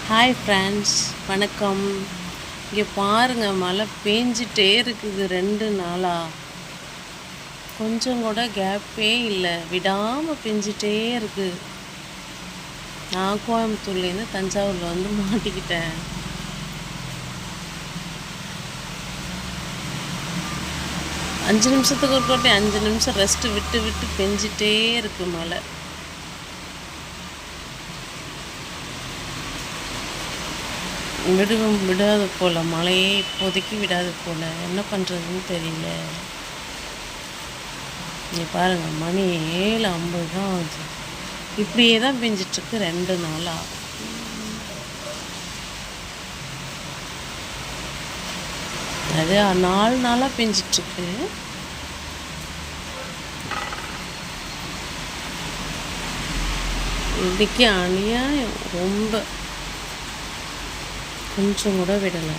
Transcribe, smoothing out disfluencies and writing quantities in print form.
Hi friends, வணக்கம். இங்கே பாருங்கள், மழை பேஞ்சிட்டே இருக்குது 2 நாளாக. கொஞ்சம் கூட கேப்பே இல்லை, விடாமல் பெஞ்சிட்டே இருக்குது. நான் கோயம்புத்தூர்லேருந்து தஞ்சாவூரில் வந்து மாட்டிக்கிட்டேன். அஞ்சு நிமிஷத்துக்கு ஒரு கோட்டை 5 நிமிஷம் ரெஸ்ட்டு விட்டு விட்டு பெஞ்சிட்டே இருக்குது மழை. விடாது போல், மழையே இப்போதைக்கு விடாது போல். என்ன பண்ணுறதுன்னு தெரியல. இங்கே பாருங்கள், மணி 7:50 தான் ஆகுது. இப்படியே தான் பெஞ்சிட்ருக்கு 2 நாளாக. அது 4 நாளாக பெஞ்சிட்ருக்கு. இன்றைக்கி அநியாயம், ரொம்ப கொஞ்சம் கூட விடலை.